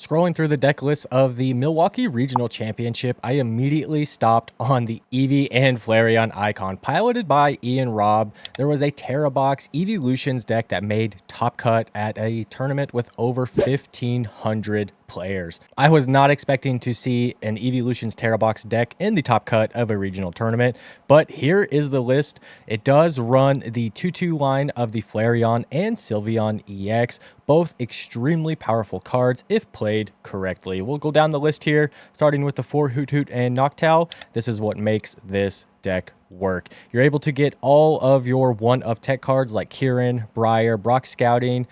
Scrolling through the deck list of the Milwaukee Regional Championship, I immediately stopped on the Eevee and Flareon icon. Piloted by Ian Robb, there was a Terabox Eeveelutions deck that made top cut at a tournament with over 1,500 players. I was not expecting to see an Eeveelutions Terabox deck in the top cut of a regional tournament, but here is the list. It does run the 2-2 line of the Flareon and Sylveon EX, both extremely powerful cards if played correctly. We'll go down the list here, starting with the 4 Hoot Hoot and Noctowl. This is what makes this deck work. You're able to get all of your one-of tech cards like Kieran, Briar, Brock Scouting,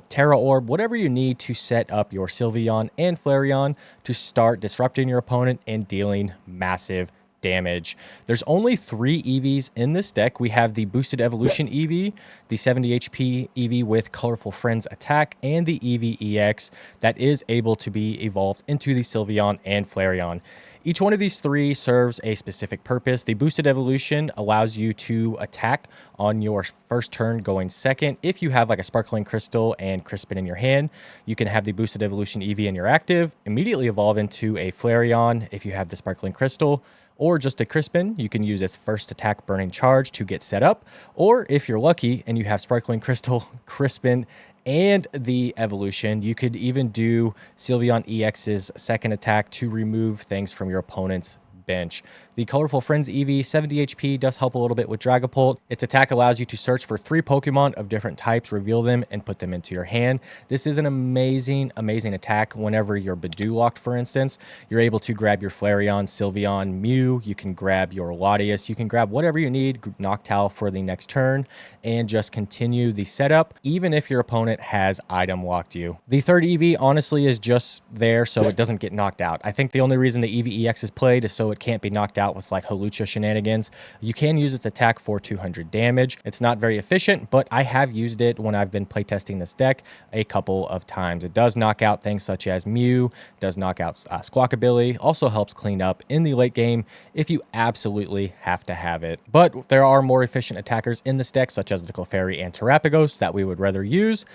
Terra Orb, whatever you need to set up your Sylveon and Flareon to start disrupting your opponent and dealing massive damage. There's only 3 Eevees in this deck. We have the Boosted Evolution Eevee, the 70 HP Eevee with Colorful Friends Attack, and the Eevee EX that is able to be evolved into the Sylveon and Flareon. Each one of these 3 serves a specific purpose. The Boosted Evolution allows you to attack on your first turn going second. If you have like a Sparkling Crystal and Crispin in your hand, you can have the Boosted Evolution Eevee in your active, immediately evolve into a Flareon if you have the Sparkling Crystal, or just a Crispin. You can use its first attack Burning Charge to get set up, or if you're lucky and you have Sparkling Crystal, Crispin, and the evolution, you could even do Sylveon EX's second attack to remove things from your opponent's bench. The Colorful Friends Eevee, 70 HP, does help a little bit with Dragapult. Its attack allows you to search for 3 Pokemon of different types, reveal them, and put them into your hand. This is an amazing, amazing attack whenever you're Badoo locked, for instance. You're able to grab your Flareon, Sylveon, Mew. You can grab your Latias. You can grab whatever you need, Noctowl for the next turn, and just continue the setup, even if your opponent has item locked you. The third Eevee, honestly, is just there so it doesn't get knocked out. I think the only reason the Eevee EX is played is so it can't be knocked out with like Hawlucha shenanigans. You can use its attack for 200 damage. It's not very efficient, but I have used it when I've been playtesting this deck a couple of times. It does knock out things such as Mew, does knock out Squawkabilly, also helps clean up in the late game if you absolutely have to have it. But there are more efficient attackers in this deck, such as the Clefairy and Terapagos, that we would rather use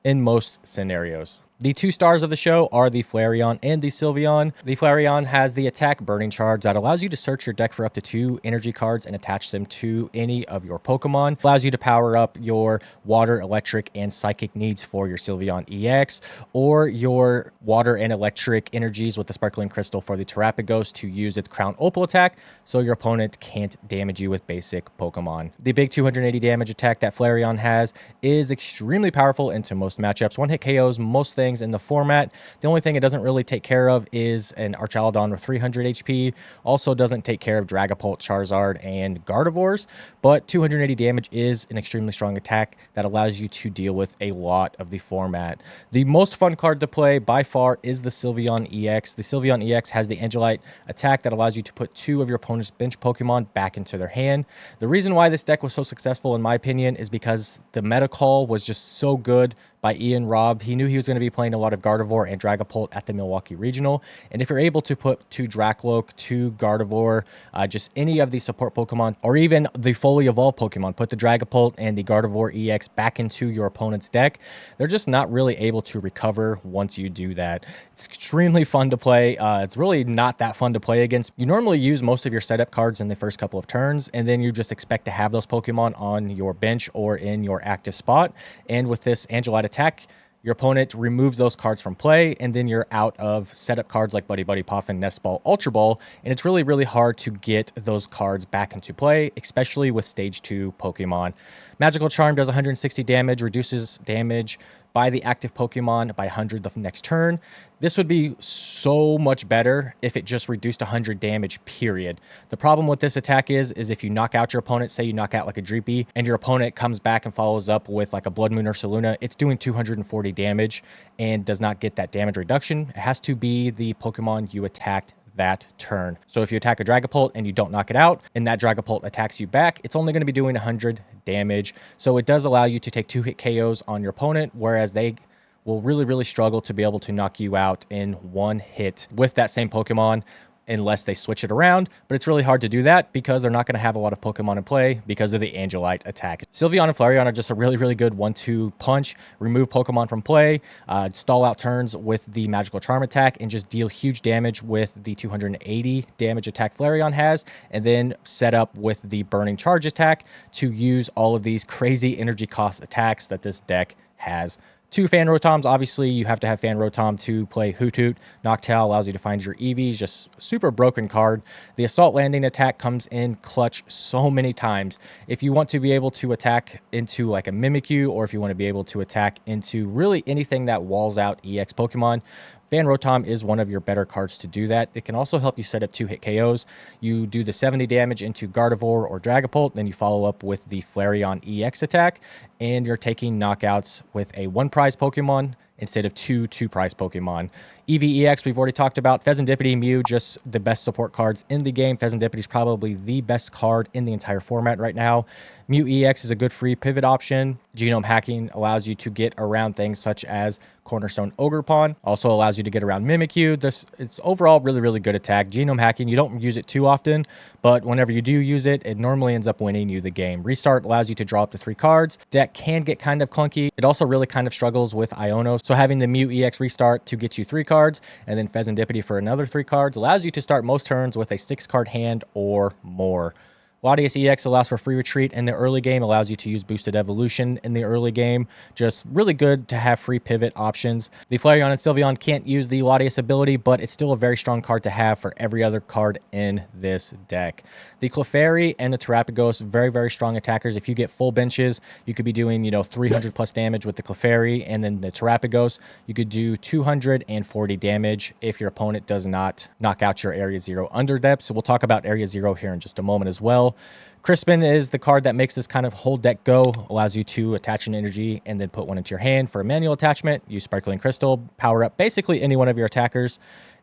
in most scenarios. The 2 stars of the show are the Flareon and the Sylveon. The Flareon has the attack Burning Charge that allows you to search your deck for up to 2 energy cards and attach them to any of your Pokemon. Allows you to power up your water, electric, and psychic needs for your Sylveon EX, or your water and electric energies with the Sparkling Crystal for the Terapagos to use its Crown Opal attack so your opponent can't damage you with basic Pokemon. The big 280 damage attack that Flareon has is extremely powerful into most matchups. One-hit KOs most things in the format. The only thing it doesn't really take care of is an Archaludon with 300 HP. Also doesn't take care of Dragapult, Charizard, and Gardevoirs, but 280 damage is an extremely strong attack that allows you to deal with a lot of the format. The most fun card to play by far is the Sylveon EX. The Sylveon EX has the Angelite attack that allows you to put 2 of your opponent's bench Pokemon back into their hand. The reason why this deck was so successful, in my opinion, is because the meta call was just so good by Ian Robb. He knew he was going to be playing a lot of Gardevoir and Dragapult at the Milwaukee Regional, and if you're able to put 2 Dracloak, 2 Gardevoir, just any of the support Pokemon, or even the fully evolved Pokemon, put the Dragapult and the Gardevoir EX back into your opponent's deck, they're just not really able to recover once you do that. It's extremely fun to play. It's really not that fun to play against. You normally use most of your setup cards in the first couple of turns, and then you just expect to have those Pokemon on your bench or in your active spot, and with this Angelite attack, your opponent removes those cards from play, and then you're out of setup cards like Buddy Buddy Poffin, Nest Ball, Ultra Ball, and it's really, really hard to get those cards back into play, especially with Stage 2 Pokemon. Magical Charm does 160 damage, reduces damage by the active Pokemon by 100 the next turn. This would be so much better if it just reduced 100 damage, period. The problem with this attack is if you knock out your opponent, say you knock out like a Dreepy, and your opponent comes back and follows up with like a Blood Moon or Saluna, it's doing 240 damage and does not get that damage reduction. It has to be the Pokemon you attacked that turn. So if you attack a Dragapult and you don't knock it out, and that Dragapult attacks you back, it's only going to be doing 100 damage. So it does allow you to take 2-hit KOs on your opponent, whereas they will really, really struggle to be able to knock you out in 1 hit with that same Pokemon. unless they switch it around, but it's really hard to do that because they're not going to have a lot of Pokemon in play because of the Angelite attack. Sylveon and Flareon are just a really good 1-2 punch, remove Pokemon from play, stall out turns with the Magical Charm attack, and just deal huge damage with the 280 damage attack Flareon has, and then set up with the Burning Charge attack to use all of these crazy energy cost attacks that this deck has. 2 Fan Rotoms, obviously you have to have Fan Rotom to play Hoot Hoot. Noctowl allows you to find your Eevees, just super broken card. The Assault Landing attack comes in clutch so many times. If you want to be able to attack into like a Mimikyu, or if you want to be able to attack into really anything that walls out EX Pokemon, Fan Rotom is one of your better cards to do that. It can also help you set up 2-hit KOs. You do the 70 damage into Gardevoir or Dragapult, then you follow up with the Flareon EX attack, and you're taking knockouts with a 1-prize Pokemon instead of 2 2-prize Pokemon. Eevee EX, we've already talked about. Pheasantipity, Mew, just the best support cards in the game. Pheasantipity is probably the best card in the entire format right now. Mew EX is a good free pivot option. Genome hacking allows you to get around things such as Cornerstone Ogerpon. Also allows you to get around Mimikyu. It's overall really good attack. Genome hacking, you don't use it too often, but whenever you do use it, it normally ends up winning you the game. Restart allows you to draw up to 3 cards. Deck can get kind of clunky. It also really kind of struggles with Iono. So having the Mew EX restart to get you 3 cards, and then Pheasantipity for another 3 cards allows you to start most turns with a 6-card hand or more. Latias EX allows for free retreat in the early game, allows you to use boosted evolution in the early game. Just really good to have free pivot options. The Flareon and Sylveon can't use the Latias ability, but it's still a very strong card to have for every other card in this deck. The Clefairy and the Terapagos, very strong attackers. If you get full benches, you could be doing, 300 plus damage with the Clefairy, and then the Terapagos, you could do 240 damage if your opponent does not knock out your Area 0 Underdepth. So we'll talk about Area 0 here in just a moment as well. Crispin is the card that makes this kind of whole deck go, allows you to attach an energy and then put one into your hand for a manual attachment. Use Sparkling Crystal, power up basically any one of your attackers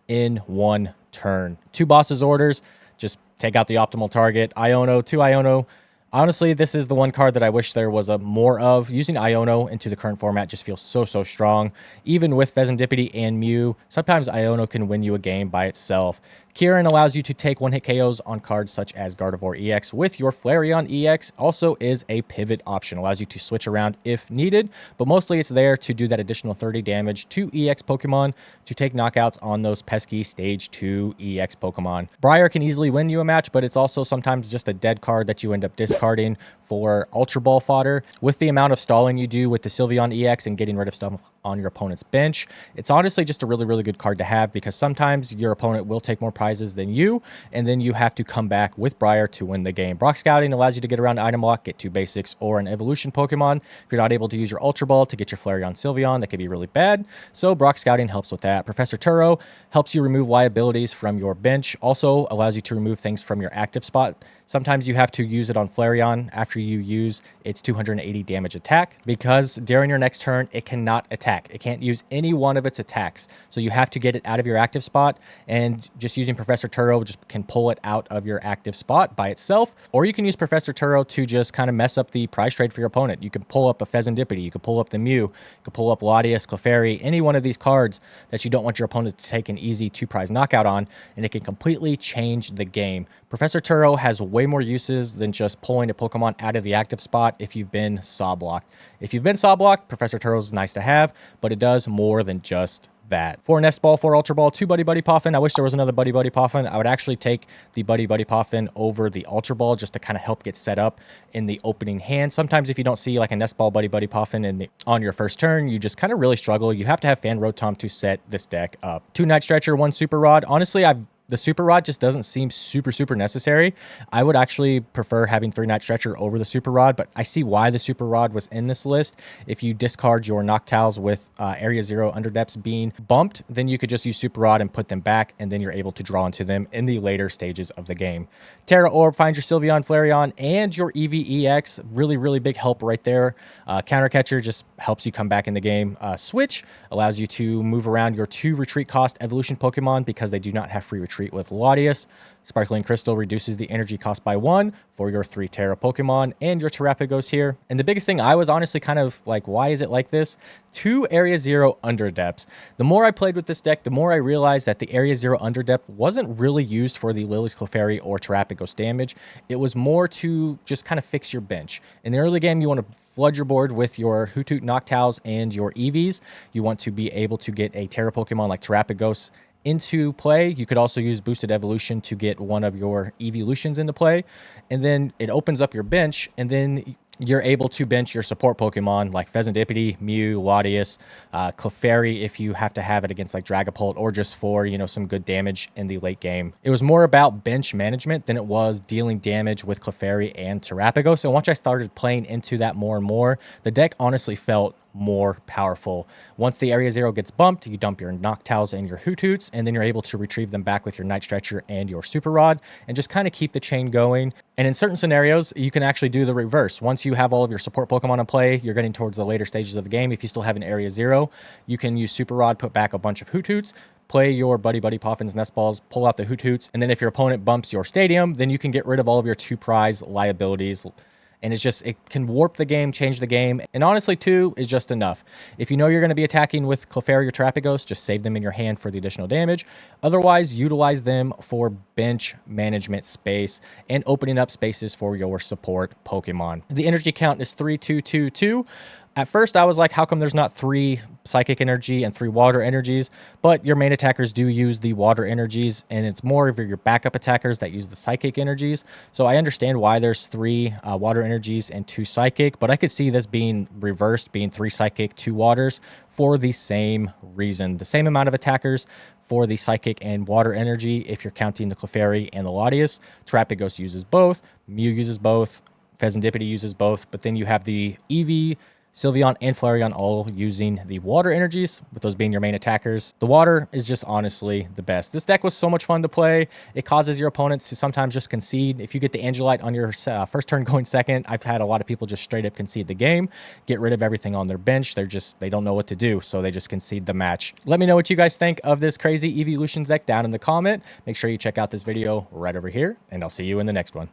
in one turn. 2 Boss's Orders, just take out the optimal target. Iono, 2 Iono. Honestly, this is the one card that I wish there was more of. Using Iono into the current format just feels so strong. Even with Pheasantipity and Mew, sometimes Iono can win you a game by itself. Kieran allows you to take 1-hit KOs on cards such as Gardevoir EX with your Flareon EX. Also is a pivot option, allows you to switch around if needed, but mostly it's there to do that additional 30 damage to EX Pokemon to take knockouts on those pesky Stage 2 EX Pokemon. Briar can easily win you a match, but it's also sometimes just a dead card that you end up discarding for Ultra Ball fodder. With the amount of stalling you do with the Sylveon EX and getting rid of stuff on your opponent's bench, it's honestly just a really good card to have, because sometimes your opponent will take more prizes than you, and then you have to come back with Briar to win the game. Brock Scouting allows you to get around item lock, get 2 basics or an evolution Pokemon. If you're not able to use your Ultra Ball to get your Flareon Sylveon, that could be really bad, so Brock Scouting helps with that. Professor Turo helps you remove liabilities from your bench, also allows you to remove things from your active spot. Sometimes you have to use it on Flareon after you use its 280 damage attack, because during your next turn, it cannot attack. It can't use any one of its attacks. So you have to get it out of your active spot, and just using Professor Turo just can pull it out of your active spot by itself. Or you can use Professor Turo to just kind of mess up the prize trade for your opponent. You can pull up a Pheasantipity, you can pull up the Mew, you can pull up Latias, Clefairy, any one of these cards that you don't want your opponent to take an easy 2-prize knockout on, and it can completely change the game. Professor Turo has way more uses than just pulling a Pokemon out of the active spot if you've been saw blocked. If you've been saw blocked, Professor Turo is nice to have, but it does more than just that. 4 Nest Ball, 4 Ultra Ball, 2 Buddy Puffin. I wish there was another Buddy Puffin. I would actually take the Buddy Puffin over the Ultra Ball just to kind of help get set up in the opening hand. Sometimes if you don't see like a Nest Ball Buddy Puffin on your first turn, you just kind of really struggle. You have to have Fan Rotom to set this deck up. 2 Night Stretcher, 1 Super Rod. Honestly, the Super Rod just doesn't seem super necessary. I would actually prefer having 3 Night Stretcher over the Super Rod, but I see why the Super Rod was in this list. If you discard your Noctowls with Area 0 Underdepths being bumped, then you could just use Super Rod and put them back, and then you're able to draw into them in the later stages of the game. Terra Orb finds your Sylveon, Flareon, and your Eevee EX. Really big help right there. Counter Catcher just helps you come back in the game. Switch allows you to move around your 2 retreat cost evolution Pokemon because they do not have free retreat retreat with Latias. Sparkling Crystal reduces the energy cost by 1 for your 3 Terra Pokemon and your Terrapagos here. And the biggest thing I was honestly kind of like, why is it like this? 2 Area 0 Underdepths. The more I played with this deck, the more I realized that the Area 0 Underdepth wasn't really used for the Lily's Clefairy or Terrapagos damage. It was more to just kind of fix your bench. In the early game, you want to flood your board with your Hoothoot Noctowls and your Eevees. You want to be able to get a Terra Pokemon like Terrapagos into play. You could also use Boosted Evolution to get one of your Eeveelutions into play. And then it opens up your bench, and then you're able to bench your support Pokemon like Pheasantipede, Mew, Latias, Clefairy if you have to have it against like Dragapult, or just for, you know, some good damage in the late game. It was more about bench management than it was dealing damage with Clefairy and Terrapagos. And once I started playing into that more and more, the deck honestly felt more powerful. Once the Area 0 gets bumped, you dump your Noctowls and your Hoothoots, and then you're able to retrieve them back with your Night Stretcher and your Super Rod, and just kind of keep the chain going. And in certain scenarios, you can actually do the reverse. Once you have all of your support Pokemon in play, you're getting towards the later stages of the game. If you still have an Area 0, you can use Super Rod, put back a bunch of Hoothoots, play your Buddy Poffins Nest Balls, pull out the Hoothoots, and then if your opponent bumps your Stadium, then you can get rid of all of your 2 prize liabilities. And it's just, it can warp the game, change the game. And honestly, 2 is just enough. If you know you're going to be attacking with Clefairy or Terrapagos, just save them in your hand for the additional damage. Otherwise, utilize them for bench management space and opening up spaces for your support Pokemon. The energy count is 3-2-2-2. At first, I was like, how come there's not 3 Psychic Energy and 3 Water Energies? But your main attackers do use the Water Energies, and it's more of your backup attackers that use the Psychic Energies. So I understand why there's 3 Water Energies and 2 Psychic, but I could see this being reversed, being 3 Psychic, 2 Waters, for the same reason. The same amount of attackers for the Psychic and Water Energy if you're counting the Clefairy and the Latias. Terrapagos uses both, Mew uses both, Pheasantipede uses both, but then you have the Eevee, Sylveon, and Flareon all using the Water Energies, with those being your main attackers. The Water is just honestly the best. This deck was so much fun to play. It causes your opponents to sometimes just concede. If you get the Angelite on your first turn going second, I've had a lot of people just straight up concede the game, get rid of everything on their bench. They don't know what to do, so they just concede the match. Let me know what you guys think of this crazy Eeveelutions deck down in the comment. Make sure you check out this video right over here, and I'll see you in the next one.